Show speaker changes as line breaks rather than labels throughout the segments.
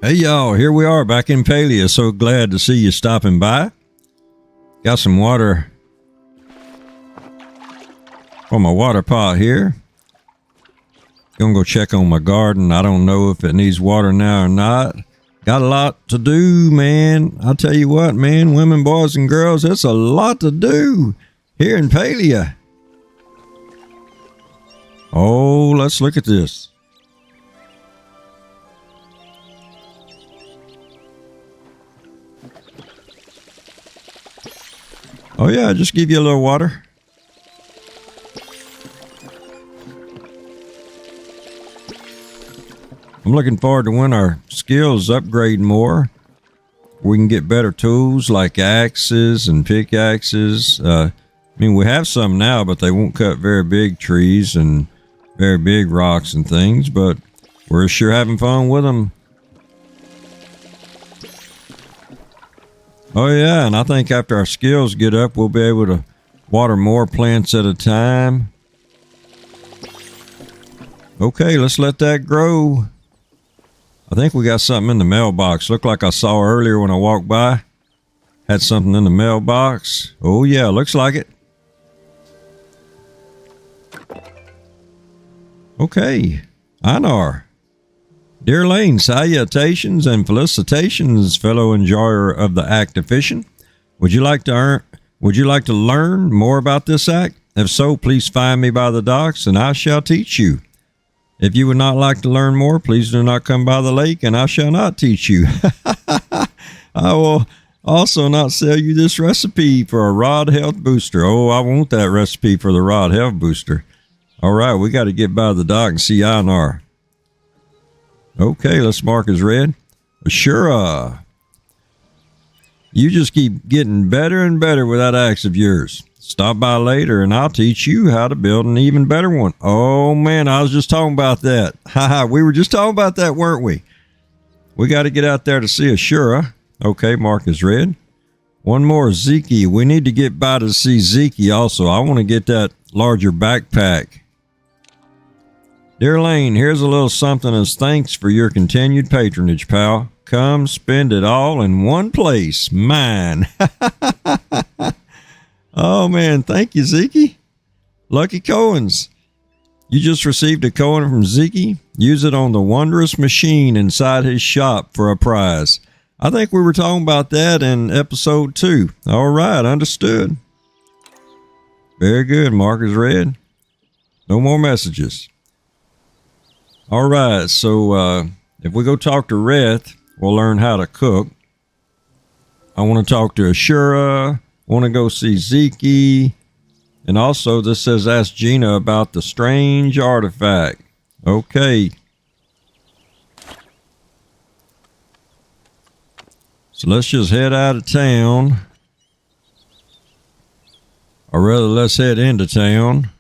Hey y'all, here we are back in Palia. So glad to see you stopping by. Got some water for my water pot here. Gonna go check on my garden. I don't know if it needs water now or not. Got a lot to do, man. I'll tell you what, man, women, boys, and girls, it's a lot to do here in Palia. Oh, let's look at this. Oh yeah, just give you a little water. I'm looking forward to when our skills upgrade more. We can get better tools like axes and pickaxes. I mean, we have some now, but they won't cut very big trees and very big rocks and things, but we're sure having fun with them. Oh yeah, and I think after our skills get up, we'll be able to water more plants at a time. Okay, let's let that grow. I think we got something in the mailbox. Looked like I saw earlier when I walked by. Had something in the mailbox. Oh yeah, looks like it. Okay, Einar. Dear Layne, salutations and felicitations, fellow enjoyer of the act of fishing. Would you like to learn more about this act? If so, please find me by the docks, and I shall teach you. If you would not like to learn more, please do not come by the lake, and I shall not teach you. I will also not sell you this recipe for a rod health booster. Oh, I want that recipe for the rod health booster. All right, we got to get by the dock and see Einar. Okay, let's mark as red. Sure. You just keep getting better and better with that axe of yours. Stop by later and I'll teach you how to build an even better one. Oh man, I was just talking about that. Haha, we were just talking about that, weren't we? We got to get out there to see Ashura. Okay, mark as red. One more, Zeke. We need to get by to see Zeke also. I want to get that larger backpack. Dear Layne, here's a little something as thanks for your continued patronage, pal. Come spend it all in one place. Mine. Oh, man. Thank you, Zeke. Lucky coins. You just received a coin from Zeke. Use it on the wondrous machine inside his shop for a prize. I think we were talking about that in episode 2. All right. Understood. Very good. Mark is red. No more messages. All right, so if we go talk to Reth, we'll learn how to cook. I want to talk to Ashura. Want to go see Zeke. And also, this says ask Gina about the strange artifact. Okay. So let's just head out of town. Or rather, let's head into town.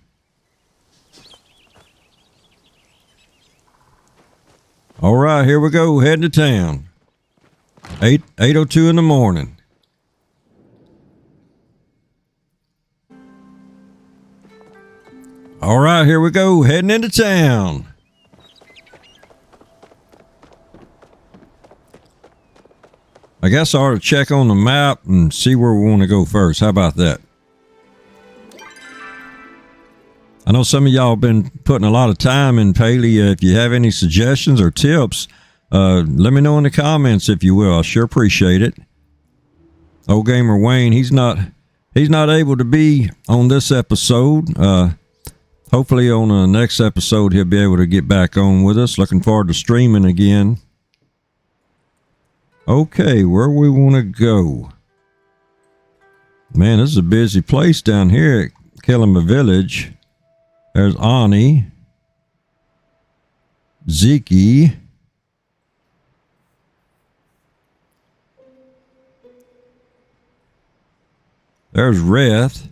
All right, here we go, heading to town. 8:02 in the morning. All right, here we go, heading into town. I guess I ought to check on the map and see where we want to go first. How about that? I know some of y'all have been putting a lot of time in Palia. If you have any suggestions or tips, let me know in the comments if you will. I sure appreciate it. Old Gamer Layne, he's not able to be on this episode. Hopefully on the next episode he'll be able to get back on with us. Looking forward to streaming again. Okay, where we want to go? Man, this is a busy place down here at Kelima Village. There's Ani, Zeke, there's Reth.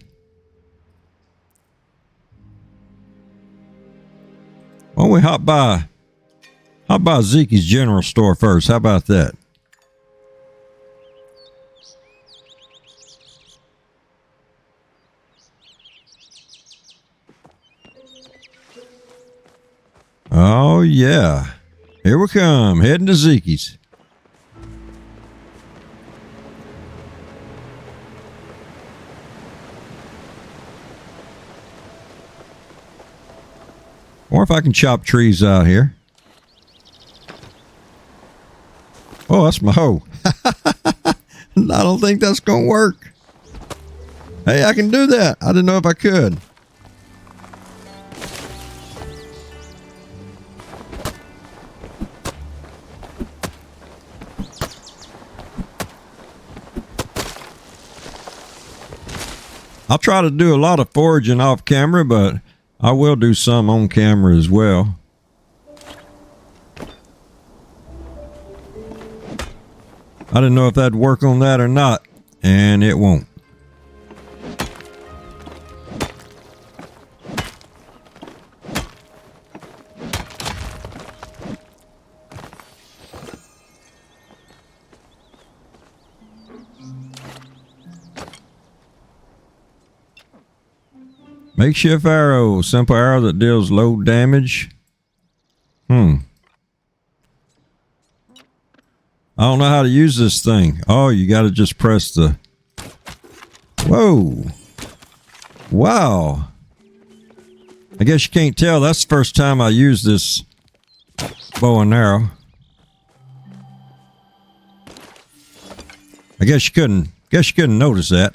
Why don't we hop by Zeke's general store first? How about that? Oh, yeah. Here we come, heading to Zeke's. Or if I can chop trees out here. Oh, that's my hoe. I don't think that's going to work. Hey, I can do that. I didn't know if I could. I'll try to do a lot of foraging off camera, but I will do some on camera as well. I didn't know if that'd work on that or not, and it won't. Makeshift arrow, simple arrow that deals low damage. I don't know how to use this thing. Oh, you got to just press the... Whoa. Wow. I guess you can't tell. That's the first time I used this bow and arrow. I guess you couldn't notice that.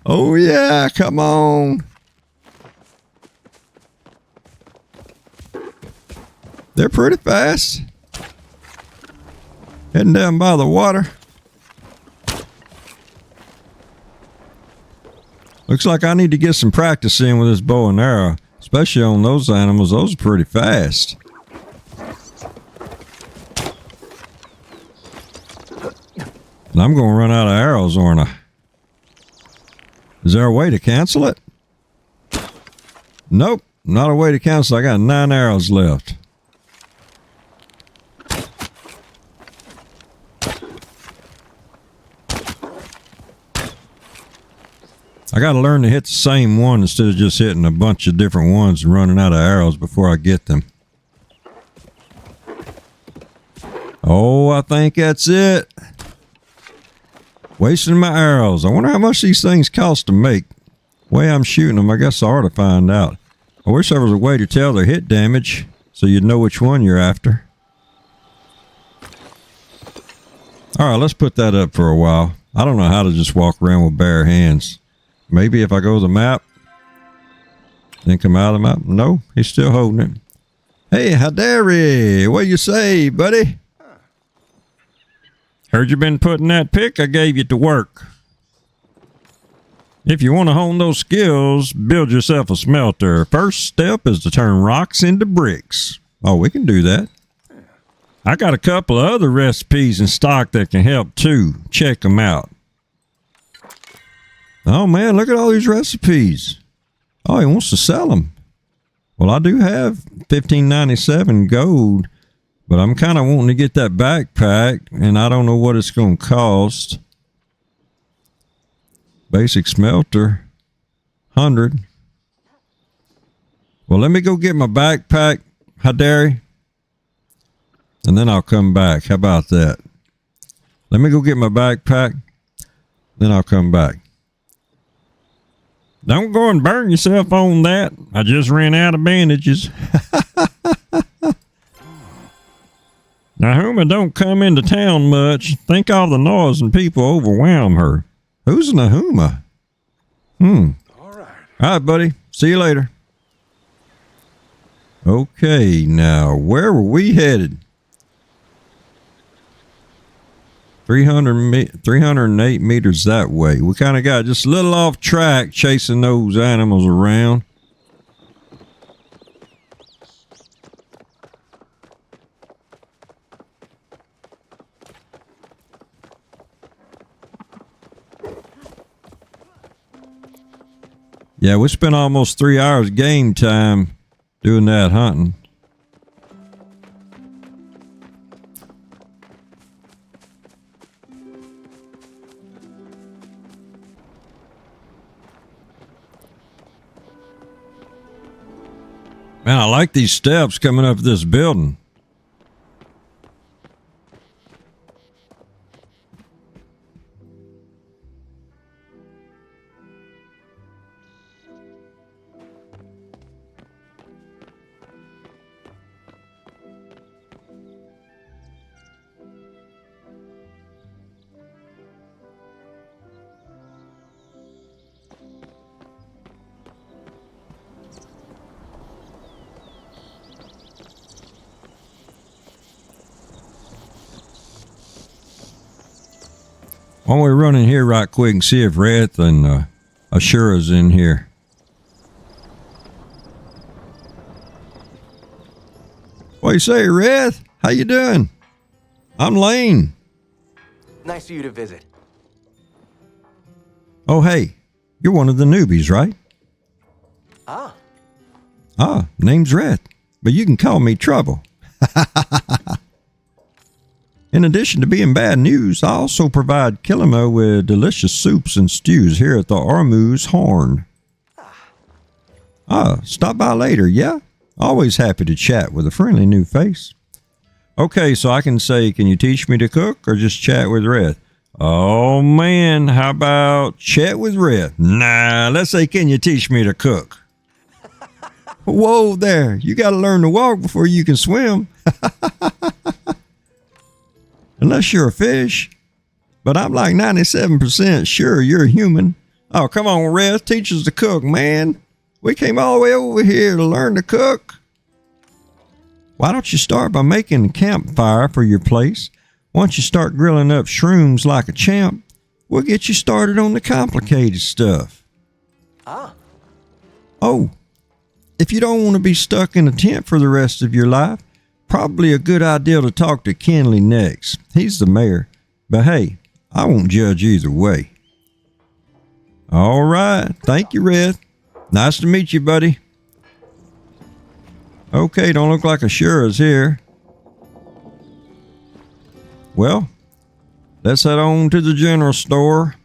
Oh yeah, come on. They're pretty fast. Heading down by the water. Looks like I need to get some practice in with this bow and arrow, especially on those animals. Those are pretty fast. And I'm going to run out of arrows, aren't I? Is there a way to cancel it? Nope, not a way to cancel. I got 9 arrows left. I got to learn to hit the same one instead of just hitting a bunch of different ones and running out of arrows before I get them. Oh, I think that's it. Wasting my arrows. I wonder how much these things cost to make. The way I'm shooting them, I guess I ought to find out. I wish there was a way to tell their hit damage so you'd know which one you're after. Alright, let's put that up for a while. I don't know how to just walk around with bare hands. Maybe if I go to the map, then come out of the map. No, he's still holding it. Hey, Hadari, what you say, buddy? Heard you been putting that pick I gave you to work. If you want to hone those skills, build yourself a smelter. First step is to turn rocks into bricks. Oh, we can do that. I got a couple of other recipes in stock that can help too. Check them out. Oh man, look at all these recipes. Oh, he wants to sell them. Well, I do have $15.97 gold, but I'm kind of wanting to get that backpack, and I don't know what it's going to cost. Basic smelter, 100. Well, let me go get my backpack, Hadari, and then I'll come back. How about that? Let me go get my backpack, then I'll come back. Don't go and burn yourself on that. I just ran out of bandages. Nahuma don't come into town much. Think all the noise and people overwhelm her. Who's Nahuma? All right, buddy. See you later. Okay, now where were we headed? 308 meters that way. We kind of got just a little off track chasing those animals around. Yeah, we spent almost 3 hours game time doing that hunting. Man, I like these steps coming up this building. Why don't we run in here right quick and see if Reth and Ashura's in here? What do you say, Reth? How you doing? I'm Layne.
Nice of you to visit.
Oh, hey, you're one of the newbies, right? Name's Reth, but you can call me Trouble. In addition to being bad news, I also provide Kilimo with delicious soups and stews here at the Armu's Horn. Stop by later, yeah? Always happy to chat with a friendly new face. Okay, so I can say, can you teach me to cook or just chat with Reth? Oh man, how about chat with Reth? Nah, let's say, can you teach me to cook? Whoa there, you gotta learn to walk before you can swim. Unless you're a fish. But I'm like 97% sure you're a human. Oh, come on, Reth, teach us to cook, man. We came all the way over here to learn to cook. Why don't you start by making a campfire for your place? Once you start grilling up shrooms like a champ, we'll get you started on the complicated stuff. Oh, if you don't want to be stuck in a tent for the rest of your life, probably a good idea to talk to Kenley next. He's the mayor. But hey, I won't judge either way. All right. Thank you, Reth. Nice to meet you, buddy. Okay, don't look like Ashura's here. Well, let's head on to the general store.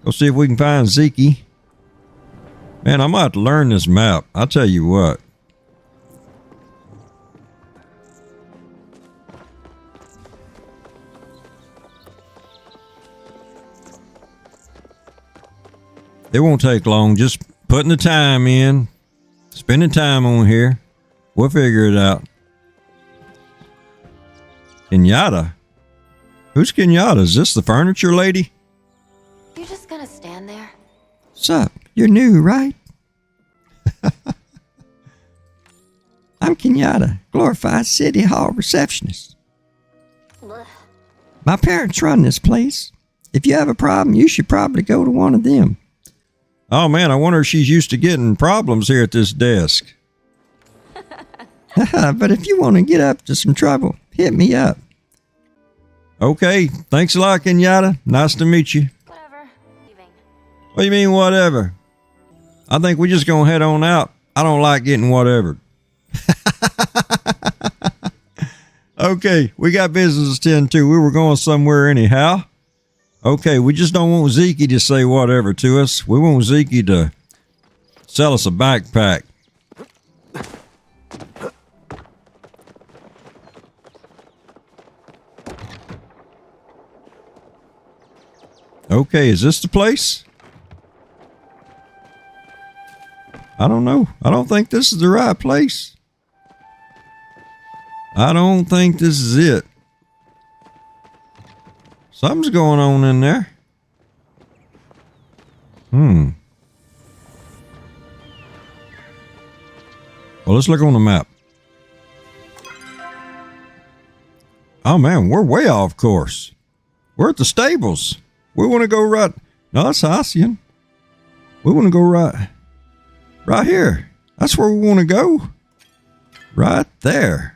Go see if we can find Zeke. Man, I'm going to have to learn this map. I'll tell you what. It won't take long. Just putting the time in. Spending time on here. We'll figure it out. Kenyatta? Who's Kenyatta? Is this the furniture lady?
You're just gonna stand there?
Sup? You're new, right? I'm Kenyatta, glorified City Hall receptionist.
Blech.
My parents run this place. If you have a problem, you should probably go to one of them.
Oh man, I wonder if she's used to getting problems here at this desk.
But if you want to get up to some trouble, hit me up.
Okay, thanks a lot, Kenyatta. Nice to meet you.
Whatever. Leaving.
What do you mean, whatever? I think we're just gonna head on out. I don't like getting whatever. Okay, we got business to tend to. We were going somewhere anyhow. Okay, we just don't want Zeke to say whatever to us. We want Zeke to sell us a backpack. Okay, is this the place? I don't know. I don't think this is the right place. I don't think this is it. Something's going on in there. Well, let's look on the map. Oh man, we're way off course. We're at the stables. We want to go right. No, that's Hacian. We want to go right here. That's where we want to go. Right there.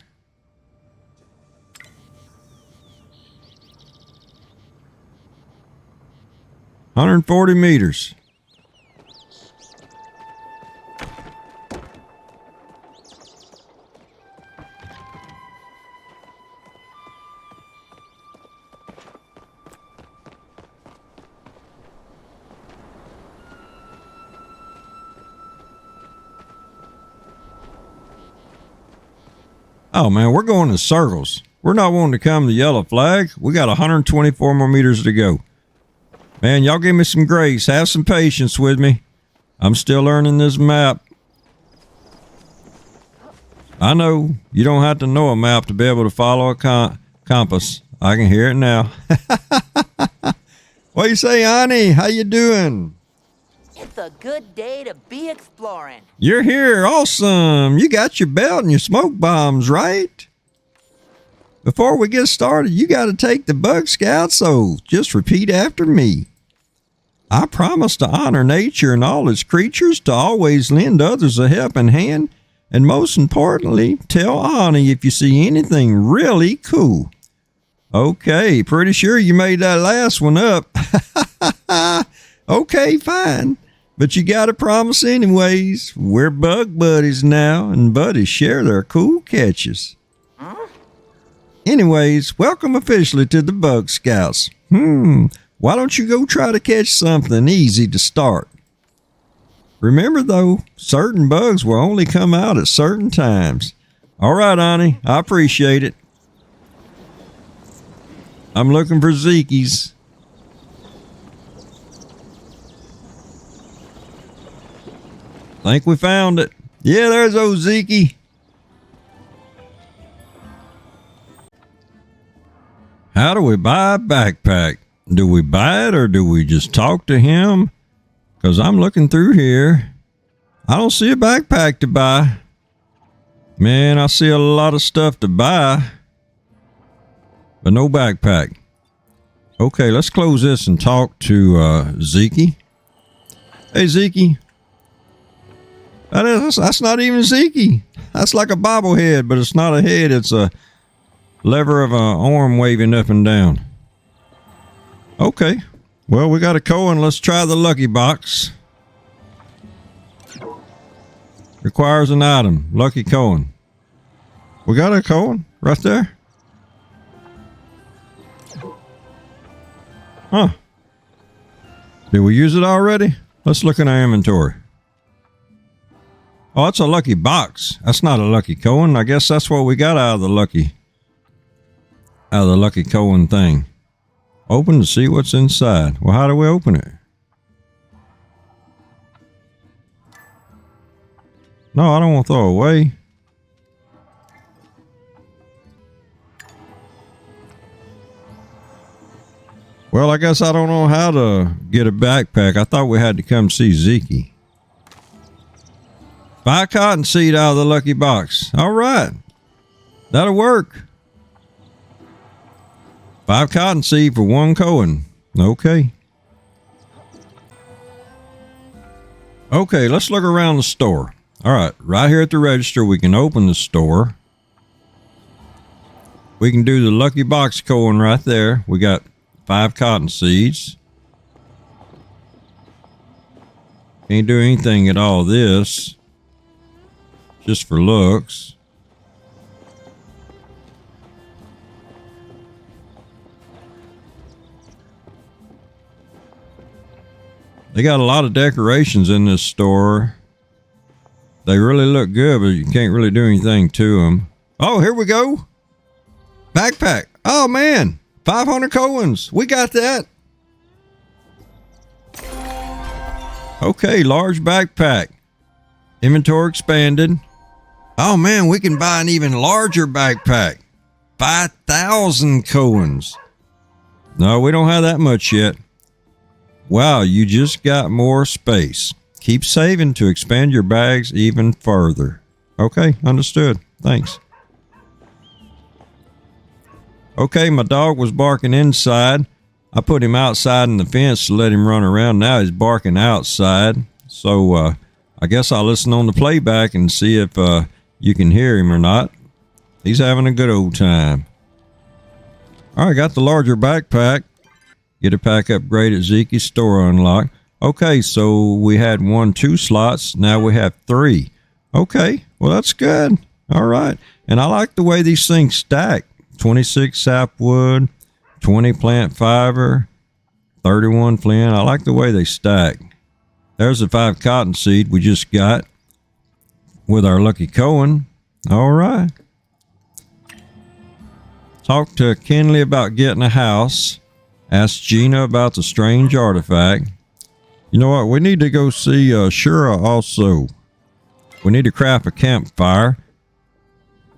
$140 meters. Oh man, we're going in circles. We're not wanting to come to the yellow flag. We got 124 more meters to go. Man, y'all give me some grace. Have some patience with me. I'm still learning this map. I know you don't have to know a map to be able to follow a compass. I can hear it now. What you say, Ani? How you doing?
It's a good day to be exploring.
You're here. Awesome. You got your belt and your smoke bombs, right? Before we get started, you got to take the Bug Scout, so just repeat after me. I promise to honor nature and all its creatures, to always lend others a helping hand, and most importantly, tell Ani if you see anything really cool. Okay, pretty sure you made that last one up. Okay, fine. But you gotta promise anyways. We're bug buddies now, and buddies share their cool catches. Anyways, welcome officially to the Bug Scouts. Why don't you go try to catch something easy to start? Remember though, certain bugs will only come out at certain times. All right, Ani, I appreciate it. I'm looking for Zekies. Think we found it. Yeah, there's old Zeke. How do we buy a backpack? Do we buy it or do we just talk to him? Because I'm looking through here. I don't see a backpack to buy. Man, I see a lot of stuff to buy, but no backpack. Okay, let's close this and talk to Zeke. Hey, Zeke. That's not even Zeke. That's like a bobblehead, but it's not a head. It's a lever of an arm waving up and down. Okay. Well, we got a coin. Let's try the lucky box. Requires an item. Lucky coin. We got a coin right there. Huh. Did we use it already? Let's look in our inventory. Oh, it's a lucky box. That's not a lucky coin. I guess that's what we got out of the lucky coin thing. Open to see what's inside. Well, how do we open it? No, I don't want to throw it away. Well, I guess I don't know how to get a backpack. I thought we had to come see Zeke. Buy a cotton seed out of the lucky box. All right. That'll work. 5 cotton seed for 1 coin. Okay. Okay, let's look around the store. All right, right here at the register, we can open the store. We can do the lucky box coin right there. We got 5 cotton seeds. Can't do anything at all this. Just for looks. They got a lot of decorations in this store. They really look good, but you can't really do anything to them. Oh, here we go. Backpack. Oh, man. 500 coins. We got that. Okay, large backpack. Inventory expanded. Oh, man, we can buy an even larger backpack. 5,000 coins. No, we don't have that much yet. Wow, you just got more space. Keep saving to expand your bags even further. Okay, understood. Thanks. Okay, my dog was barking inside. I put him outside in the fence to let him run around. Now he's barking outside. So I guess I'll listen on the playback and see if you can hear him or not. He's having a good old time. All right, got the larger backpack. Get a pack upgrade at Zeke's store unlocked. Okay, so we had 2 slots. Now we have 3. Okay, well, that's good. All right. And I like the way these things stack. 26 sapwood, 20 plant fiber, 31 flint. I like the way they stack. There's the 5 cottonseed we just got with our lucky coin. All right. Talk to Kinley about getting a house. Ask Gina about the strange artifact. You know what? We need to go see Shura also. We need to craft a campfire.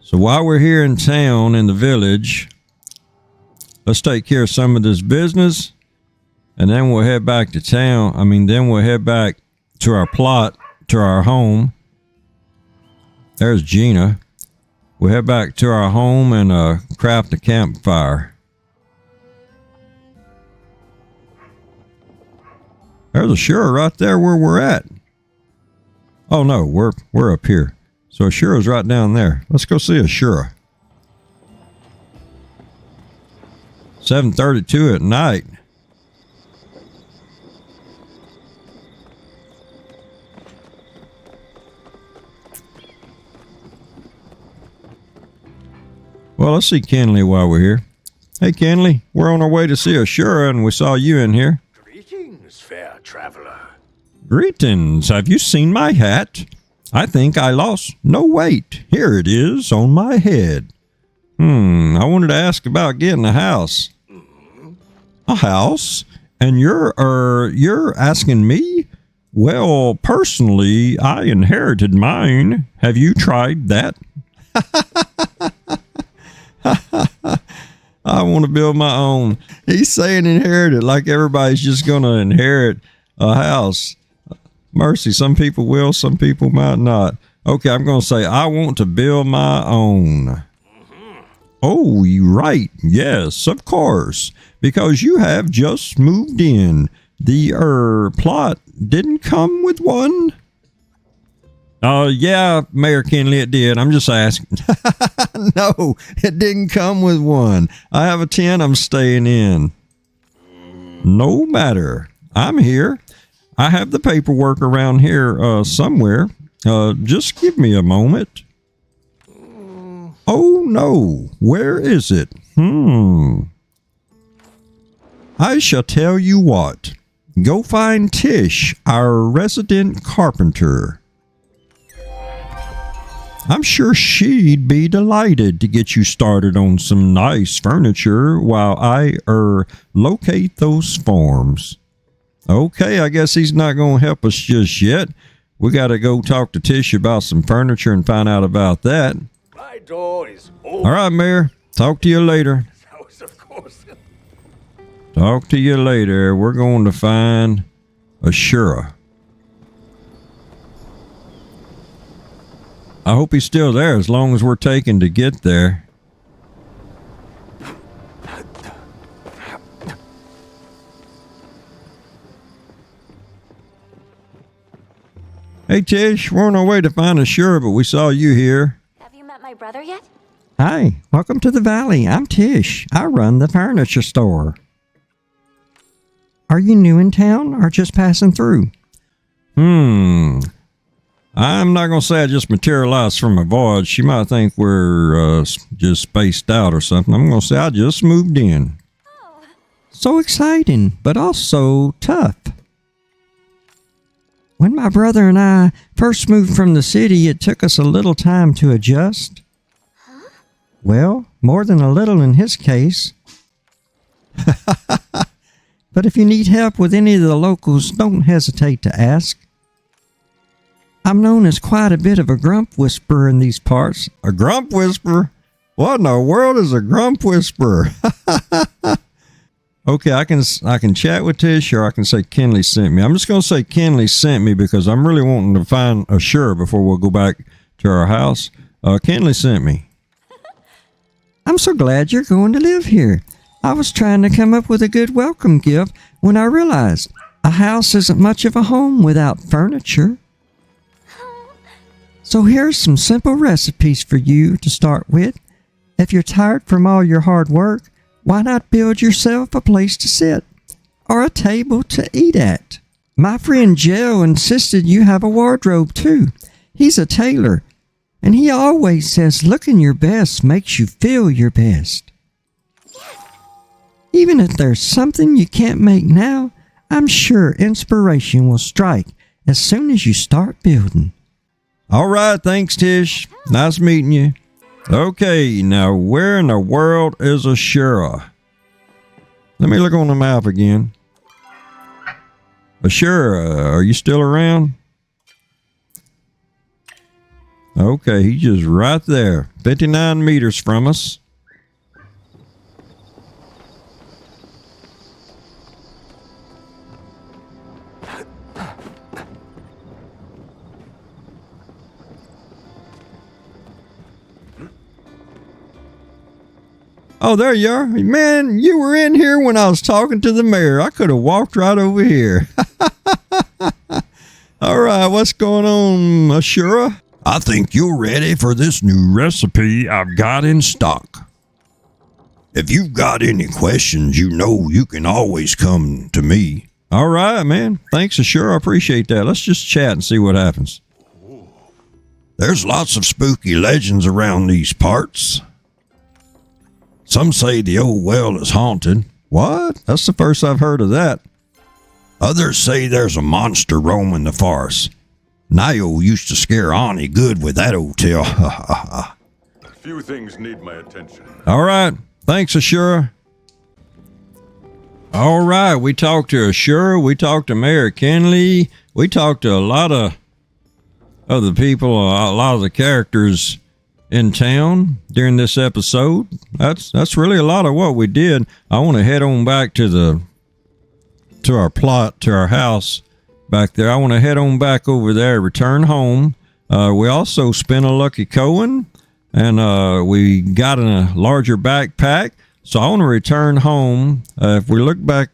So while we're here in town, in the village, let's take care of some of this business. And then we'll head back to town. Then we'll head back to our plot, to our home. There's Gina. we'll head back to our home and craft a campfire. There's a Shura right there where we're at. Oh no, we're up here. So a Shura's right down there. Let's go see a Shura. 7:32 at night. Well, let's see Kenley while we're here. Hey, Kenley, we're on our way to see a Shura, and we saw you in here.
Greetings, fair traveler.
Greetings. Have you seen my hat? I think I lost no weight. Here it is on my head. I wanted to ask about getting a house. A house? And you're asking me? Well, personally, I inherited mine. Have you tried that? I want to build my own. He's saying inherited like everybody's just going to inherit a house. Mercy, some people will, some people might not. Okay, I'm going to say I want to build my own. Oh, you're right. Yes, of course. Because you have just moved in. The plot didn't come with one. Yeah, Mayor Kenley, it did. I'm just asking. No, it didn't come with one. I have a tent I'm staying in. No matter. I'm here. I have the paperwork around here somewhere. Just give me a moment. Oh, no. Where is it? I shall tell you what. Go find Tish, our resident carpenter. I'm sure she'd be delighted to get you started on some nice furniture while I locate those forms. Okay, I guess he's not going to help us just yet. We got to go talk to Tish about some furniture and find out about that.
My door is open.
All right, Mayor. Talk to you later.
House, of course.
Talk to you later. We're going to find a Shura. I hope he's still there as long as we're taking to get there. Hey, Tish, we're on our way to find a Shura, but we saw you here.
Have you met my brother yet?
Hi, welcome to the valley. I'm Tish. I run the furniture store. Are you new in town or just passing through?
I'm not going to say I just materialized from a void. She might think we're just spaced out or something. I'm going to say I just moved in.
So exciting, but also tough. When my brother and I first moved from the city, it took us a little time to adjust. Well, more than a little in his case. But if you need help with any of the locals, don't hesitate to ask. I'm known as quite a bit of a grump whisperer in these parts.
A grump whisperer? What in the world is a grump whisperer? Okay, I can chat with Tish, or I can say Kenley sent me. I'm just going to say Kenley sent me because I'm really wanting to find a Shura before we'll go back to our house. Kenley sent me.
I'm so glad you're going to live here. I was trying to come up with a good welcome gift when I realized a house isn't much of a home without furniture. So here's some simple recipes for you to start with. If you're tired from all your hard work, why not build yourself a place to sit or a table to eat at? My friend Joe insisted you have a wardrobe too. He's a tailor, and he always says looking your best makes you feel your best. Even if there's something you can't make now, I'm sure inspiration will strike as soon as you start building.
All right, thanks, Tish. Nice meeting you. Okay, now where in the world is a Shura? Let me look on the map again. A Shura, are you still around? Okay, he's just right there, 59 meters from us. Oh, there you are. Man, you were in here when I was talking to the mayor. I could have walked right over here. All right, what's going on, Ashura? I think you're ready for this new recipe I've got in stock. If you've got any questions, you know you can always come to me. All right, man. Thanks, Ashura. I appreciate that. Let's just chat and see what happens. There's lots of spooky legends around these parts. Some say the old well is haunted. What? That's the first I've heard of that. Others say there's a monster roaming the forest. Nio used to scare Ani good with that old tale.
Few things need my attention.
All right. Thanks, Ashura. All right. We talked to Ashura. We talked to Mayor Kenley. We talked to a lot of other people, a lot of the characters in town during this episode. That's really a lot of what we did. I want to head on back to our house back there. I want to head on back over there, return home. We also spent a lucky coin, and we got in a larger backpack. So I want to return home. If we look back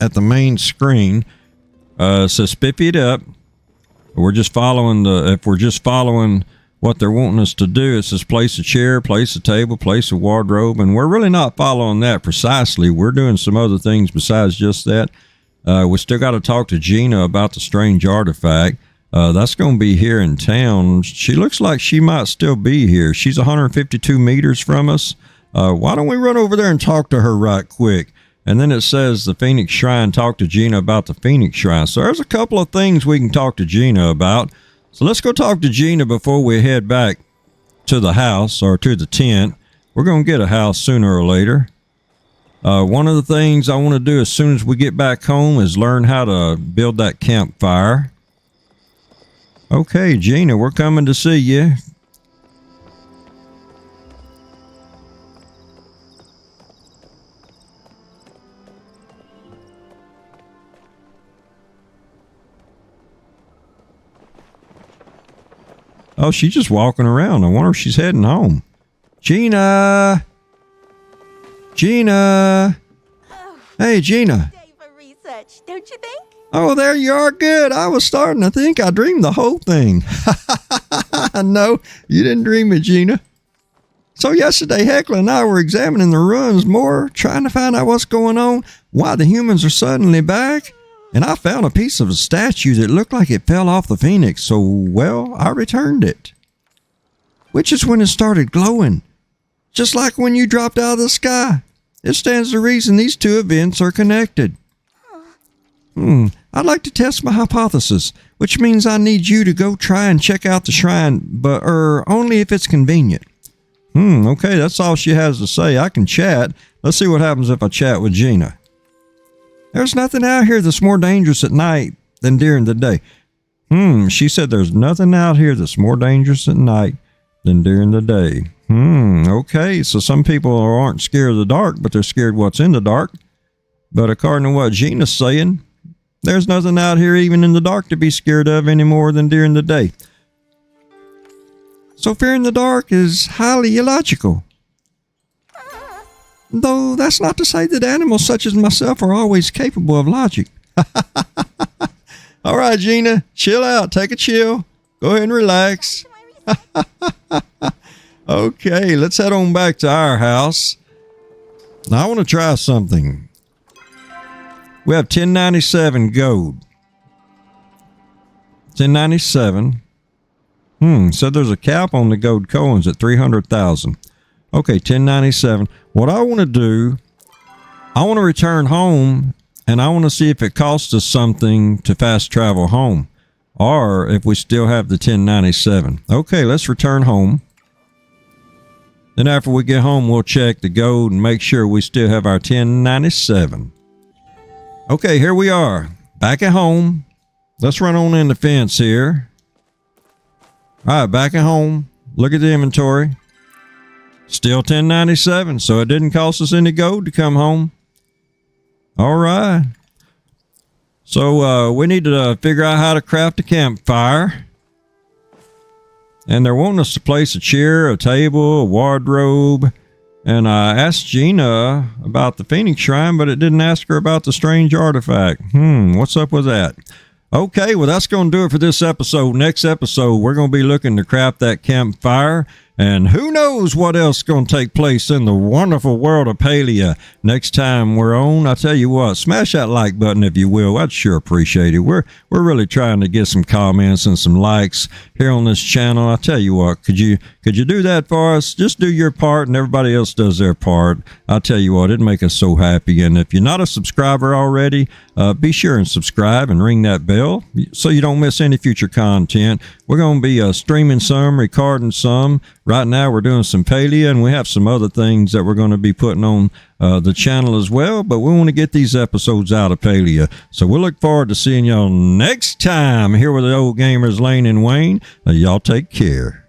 at the main screen, it says "Spiffy it up." We're just following what they're wanting us to do. It says place a chair, place a table, place a wardrobe, and we're really not following that precisely. We're doing some other things besides just that. We still got to talk to Gina about the strange artifact. That's going to be here in town. She looks like she might still be here. She's 152 meters from us. Why don't we run over there and talk to her right quick? And then it says the Phoenix Shrine, talk to Gina about the Phoenix Shrine. So there's a couple of things we can talk to Gina about. So let's go talk to Gina before we head back to the house or to the tent. We're going to get a house sooner or later. One of the things I want to do as soon as we get back home is learn how to build that campfire. Okay, Gina, we're coming to see you. Oh, she's just walking around. I wonder if she's heading home. Gina! Gina! Hey, Gina.
Day for research, don't you think?
Oh, there you are. Good. I was starting to think I dreamed the whole thing. No, you didn't dream it, Gina. So yesterday, Heckler and I were examining the ruins more, trying to find out what's going on, why the humans are suddenly back. And I found a piece of a statue that looked like it fell off the Phoenix, so, well, I returned it. Which is when it started glowing. Just like when you dropped out of the sky. It stands to reason these two events are connected. I'd like to test my hypothesis, which means I need you to go try and check out the shrine, but only if it's convenient. Okay, that's all she has to say. I can chat. Let's see what happens if I chat with Gina. There's nothing out here that's more dangerous at night than during the day. She said there's nothing out here that's more dangerous at night than during the day. Okay, so some people aren't scared of the dark, but they're scared what's in the dark. But according to what Gina's saying, there's nothing out here even in the dark to be scared of any more than during the day. So fearing the dark is highly illogical. Though that's not to say that animals such as myself are always capable of logic. All right, Gina, chill out. Take a chill. Go ahead and relax. Okay, let's head on back to our house. Now, I want to try something. We have 1097 gold. 1097. So there's a cap on the gold coins at 300,000. Okay, 1097. What I want to do, I want to return home, and I want to see if it costs us something to fast travel home, or if we still have the 1097. Okay, let's return home. Then after we get home, we'll check the gold and make sure we still have our 1097. Okay, here we are, back at home. Let's run on in the fence here. All right, back at home. Look at the inventory. Still 1097, so it didn't cost us any gold to come home. All right. So we need to figure out how to craft a campfire. And they're wanting us to place a chair, a table, a wardrobe, and I asked Gina about the Phoenix Shrine, but it didn't ask her about the strange artifact. What's up with that? Okay, well, that's going to do it for this episode. Next episode, we're going to be looking to craft that campfire, and who knows what else is going to take place in the wonderful world of Palia next time we're on. I tell you what, smash that like button if you will. I'd sure appreciate it. We're really trying to get some comments and some likes here on this channel. I tell you what, could you do that for us? Just do your part, and everybody else does their part. I tell you what, it'd make us so happy. And if you're not a subscriber already, be sure and subscribe and ring that bell so you don't miss any future content. We're going to be streaming some, recording some. Right now, we're doing some Palia, and we have some other things that we're going to be putting on the channel as well. But we want to get these episodes out of Palia. So we'll look forward to seeing y'all next time here with the Old Gamers Layne and Wayne. Y'all take care.